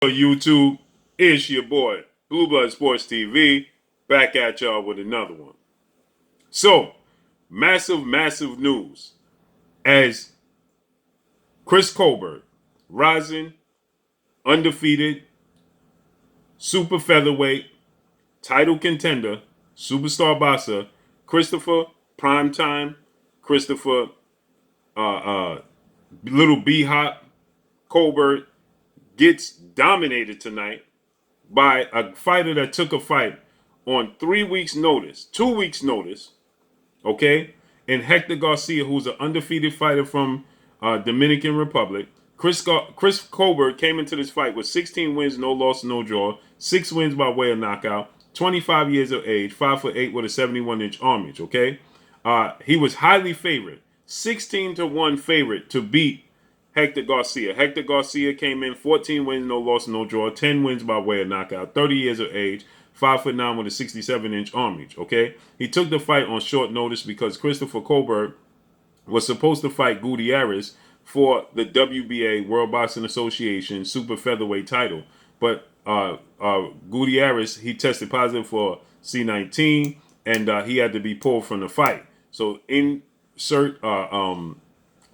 YouTube, it's your boy, Blue Blood Sports TV, back at y'all with another one. So, massive news as Chris Colbert, rising, undefeated, super featherweight, title contender, superstar boxer, Christopher Primetime, Christopher Little B Hop Colbert gets dominated tonight by a fighter that took a fight on 3 weeks' notice, 2 weeks' notice, okay? And Hector Garcia, who's an undefeated fighter from Dominican Republic. Chris Colbert came into this fight with 16 wins, no loss, no draw, 6 wins by way of knockout, 25 years of age, 5'8" with a 71-inch arm reach, okay? He was highly favored, 16-1 favorite to beat Hector Garcia. Hector Garcia came in 14 wins, no loss, no draw, 10 wins by way of knockout, 30 years of age, 5'9" with a 67-inch arm reach, okay? He took the fight on short notice because Christopher Colbert was supposed to fight Gutierrez for the WBA, World Boxing Association, super featherweight title. But Gutierrez, he tested positive for C19, and he had to be pulled from the fight. So insert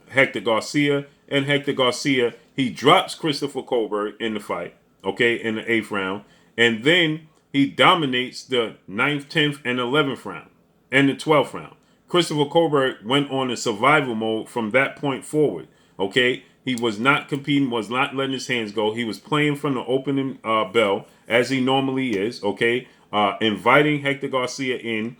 Hector Garcia, and Hector Garcia, he drops Christopher Colbert in the fight, okay, in the 8th round, and then he dominates the 9th, 10th, and 11th round, and the 12th round. Christopher Colbert went on a survival mode from that point forward, okay? He was not competing, was not letting his hands go. He was playing from the opening bell, as he normally is, okay? Inviting Hector Garcia in,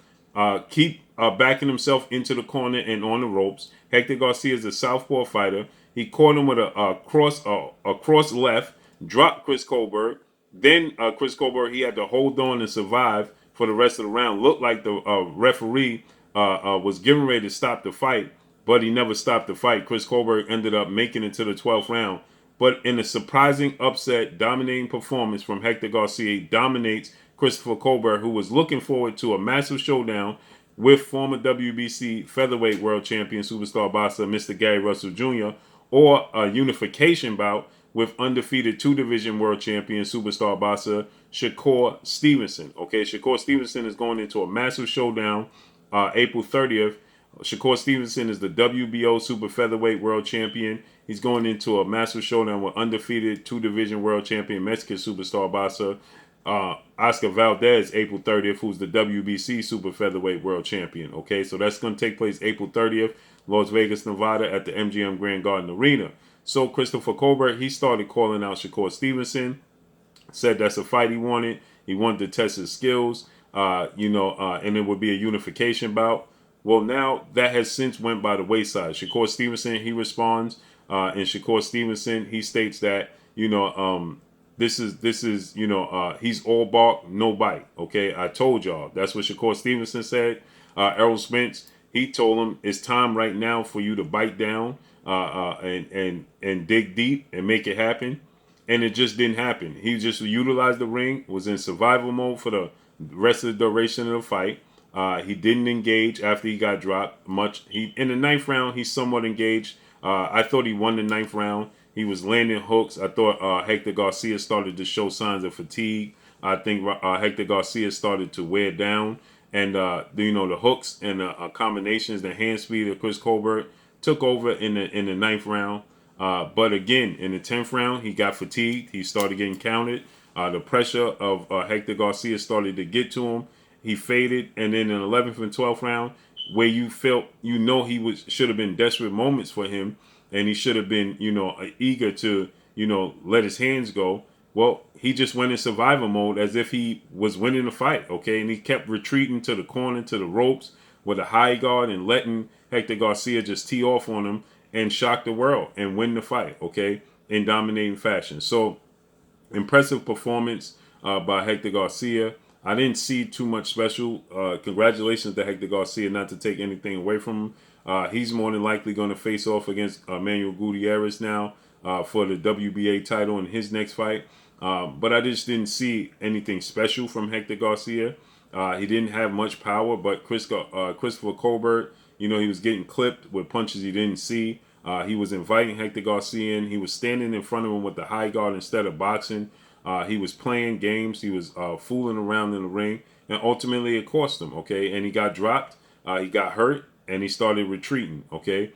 keep backing himself into the corner and on the ropes. Hector Garcia is a southpaw fighter. He caught him with a cross left, dropped Chris Colbert. Then Chris Colbert, he had to hold on and survive for the rest of the round. Looked like the referee was getting ready to stop the fight, but he never stopped the fight. Chris Colbert ended up making it to the 12th round. But in a surprising upset, dominating performance from Hector Garcia, he dominates Christopher Colbert, who was looking forward to a massive showdown with former WBC featherweight world champion superstar boxer Mr. Gary Russell Jr., or a unification bout with undefeated 2-division world champion superstar boxer Shakur Stevenson. Okay, Shakur Stevenson is going into a massive showdown April 30th. Shakur Stevenson is the WBO super featherweight world champion. He's going into a massive showdown with undefeated 2-division world champion Mexican superstar boxer Oscar Valdez, April 30th, who's the WBC super featherweight world champion. Okay, so that's going to take place April 30th, Las Vegas, Nevada, at the MGM Grand Garden Arena. So Christopher Colbert, he started calling out Shakur Stevenson, said that's a fight he wanted. He wanted to test his skills, and it would be a unification bout. Well, now that has since went by the wayside. Shakur Stevenson, he responds, and Shakur Stevenson, he states that, this is he's all bark, no bite. Okay, I told y'all. That's what Shakur Stevenson said. Errol Spence, he told him it's time right now for you to bite down and dig deep and make it happen. And it just didn't happen. He just utilized the ring, was in survival mode for the rest of the duration of the fight. He didn't engage after he got dropped much. In the 9th round, he somewhat engaged. I thought he won the 9th round. He was landing hooks. I thought Hector Garcia started to show signs of fatigue. I think Hector Garcia started to wear down. And, the hooks and the combinations, the hand speed of Chris Colbert took over in the 9th round. But again, in the 10th round, he got fatigued. He started getting counted. The pressure of Hector Garcia started to get to him. He faded. And then in the 11th and 12th round, where you felt, he should have been desperate moments for him. And he should have been, eager to, let his hands go. Well, he just went in survival mode as if he was winning the fight, okay? And he kept retreating to the corner, to the ropes with a high guard and letting Hector Garcia just tee off on him and shock the world and win the fight, okay, in dominating fashion. So, impressive performance by Hector Garcia. I didn't see too much special. Congratulations to Hector Garcia, not to take anything away from him. He's more than likely going to face off against Manuel Gutierrez now for the WBA title in his next fight. But I just didn't see anything special from Hector Garcia. He didn't have much power, but Christopher Colbert, he was getting clipped with punches he didn't see. He was inviting Hector Garcia in. He was standing in front of him with the high guard instead of boxing. He was playing games. He was fooling around in the ring. And ultimately, it cost him, okay? And he got dropped. He got hurt, and he started retreating, okay?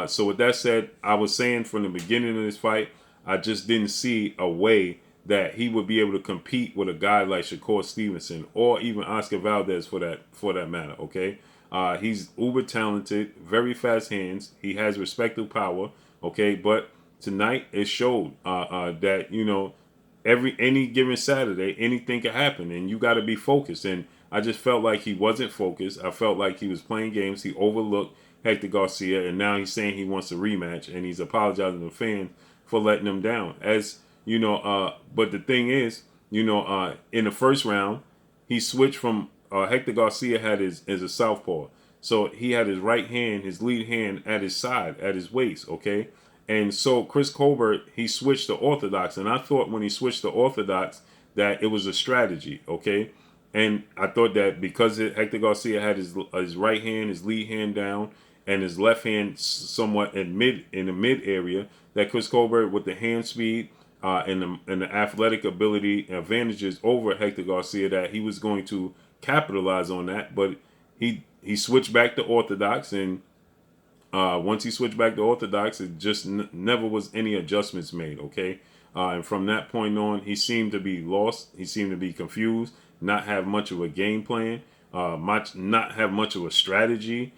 So with that said, I was saying from the beginning of this fight, I just didn't see a way that he would be able to compete with a guy like Shakur Stevenson or even Oscar Valdez for that matter, okay? He's uber talented, very fast hands. He has respectable power, okay? But tonight it showed that, you know, any given Saturday, anything could happen, and you got to be focused. And I just felt like he wasn't focused. I felt like he was playing games. He overlooked Hector Garcia, and now he's saying he wants a rematch, and he's apologizing to the fans for letting him down. As you know, but the thing is, you know, in the first round, he switched from Hector Garcia had his as a southpaw, so he had his right hand, his lead hand, at his side, at his waist. Okay. And so Chris Colbert, he switched to orthodox, and I thought when he switched to orthodox that it was a strategy, okay? And I thought that because Hector Garcia had his right hand, his lead hand down, and his left hand somewhat in the mid area, that Chris Colbert with the hand speed and the athletic ability advantages over Hector Garcia, that he was going to capitalize on that. But he switched back to orthodox, and once he switched back to orthodox, it just never was any adjustments made, okay? And from that point on, he seemed to be lost. He seemed to be confused, not have much of a game plan, not have much of a strategy.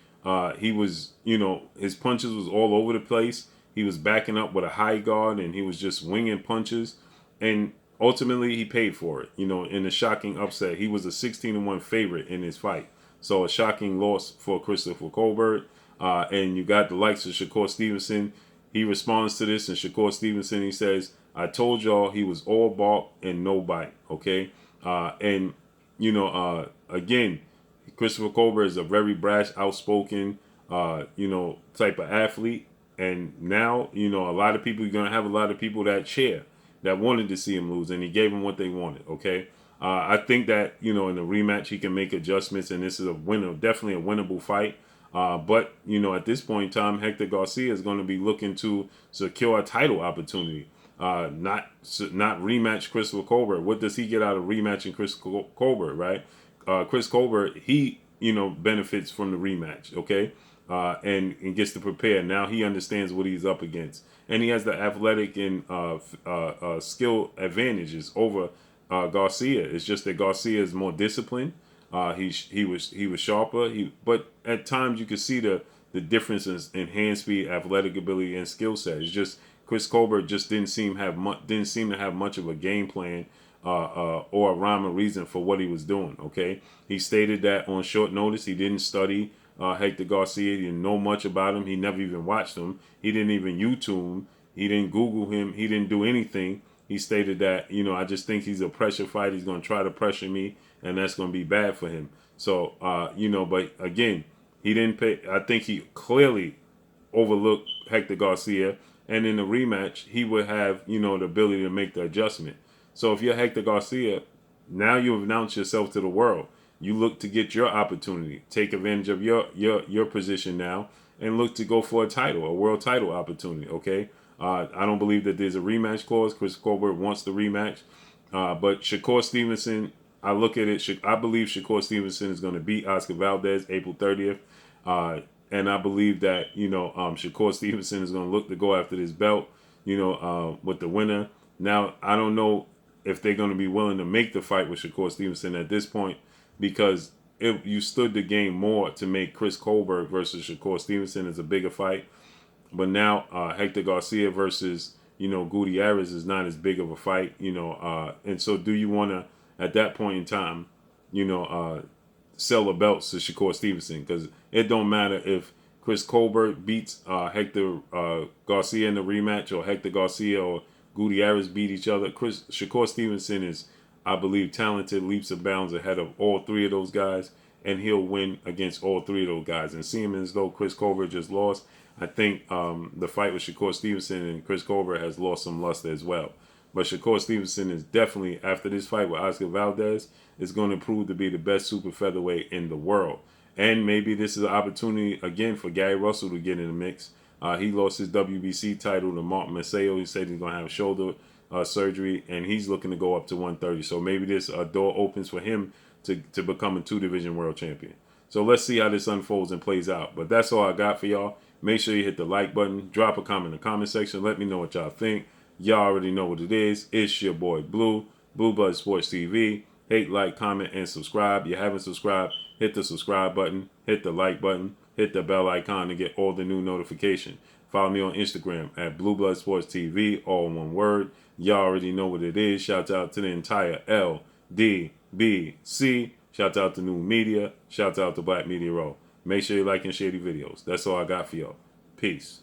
He was, you know, his punches was all over the place. He was backing up with a high guard, and he was just winging punches. And ultimately, he paid for it, you know, in a shocking upset. He was a 16-1 favorite in his fight. So a shocking loss for Christopher Colbert. And you got the likes of Shakur Stevenson. He responds to this, and Shakur Stevenson, he says, I told y'all he was all bark and no bite, okay? And, you know, again, Christopher Colbert is a very brash, outspoken, you know, type of athlete. And now, you know, you're going to have a lot of people that cheer, that wanted to see him lose, and he gave them what they wanted, okay? I think that, you know, in the rematch, he can make adjustments, and this is definitely a winnable fight. But, you know, at this point in time, Hector Garcia is going to be looking to secure a title opportunity, not rematch Christopher Colbert. What does he get out of rematching Chris Colbert, right? Chris Colbert, he, you know, benefits from the rematch, okay? And gets to prepare. Now he understands what he's up against. And he has the athletic and skill advantages over Garcia. It's just that Garcia is more disciplined. He was sharper. But at times you could see the differences in hand speed, athletic ability, and skill set. It's just Chris Colbert just didn't seem to have much of a game plan or a rhyme or reason for what he was doing. Okay, he stated that on short notice he didn't study Hector Garcia. He didn't know much about him. He never even watched him. He didn't even YouTube him. He didn't Google him. He didn't do anything. He stated that, you know, I just think he's a pressure fighter. He's going to try to pressure me, and that's going to be bad for him. So, you know, but again, he didn't pay. I think he clearly overlooked Hector Garcia, and in the rematch, he would have, you know, the ability to make the adjustment. So if you're Hector Garcia, now you've announced yourself to the world. You look to get your opportunity, take advantage of your position now, and look to go for a world title opportunity, okay? I don't believe that there's a rematch clause. Chris Colbert wants the rematch. But Shakur Stevenson, I look at it, I believe Shakur Stevenson is going to beat Oscar Valdez April 30th. And I believe that, you know, Shakur Stevenson is going to look to go after this belt, you know, with the winner. Now, I don't know if they're going to be willing to make the fight with Shakur Stevenson at this point, because if you stood the game more to make Chris Colbert versus Shakur Stevenson is a bigger fight. But now Hector Garcia versus, you know, Gutierrez is not as big of a fight, you know. And so do you want to, at that point in time, you know, sell the belts to Shakur Stevenson? Because it don't matter if Chris Colbert beats Hector Garcia in the rematch, or Hector Garcia or Gutierrez beat each other. Shakur Stevenson is, I believe, talented, leaps and bounds ahead of all three of those guys, and he'll win against all three of those guys. And seeing as though Chris Colbert just lost, I think the fight with Shakur Stevenson and Chris Colbert has lost some luster as well. But Shakur Stevenson is definitely, after this fight with Oscar Valdez, is going to prove to be the best super featherweight in the world. And maybe this is an opportunity, again, for Gary Russell to get in the mix. He lost his WBC title to Mark Maceo. He said he's going to have shoulder surgery, and he's looking to go up to 130. So maybe this door opens for him to become a 2-division world champion. So let's see how this unfolds and plays out. But that's all I got for y'all. Make sure you hit the like button. Drop a comment in the comment section. Let me know what y'all think. Y'all already know what it is. It's your boy Blue, Blue Blood Sports TV. Hate, like, comment, and subscribe. You haven't subscribed, hit the subscribe button, hit the like button, hit the bell icon to get all the new notifications. Follow me on Instagram at Blue Blood Sports TV, all one word. Y'all already know what it is. Shout out to the entire LDBC. Shout out to New Media. Shout out to Black Media Row. Make sure you like and share the videos. That's all I got for y'all. Peace.